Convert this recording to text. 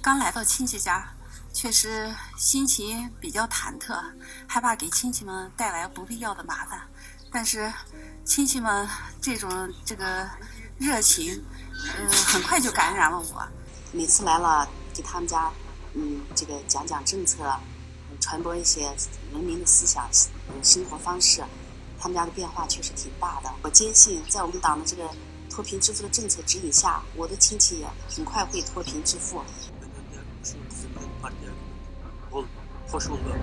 刚来到亲戚家，确实心情比较忐忑，害怕给亲戚们带来不必要的麻烦。但是亲戚们这个热情，很快就感染了我。每次来了，给他们家，这个讲讲政策，传播一些文明的思想、生活方式，他们家的变化确实挺大的。我坚信，在我们党的这个脱贫致富的政策指引下，我的亲戚也很快会脱贫致富。 hoş bulduk.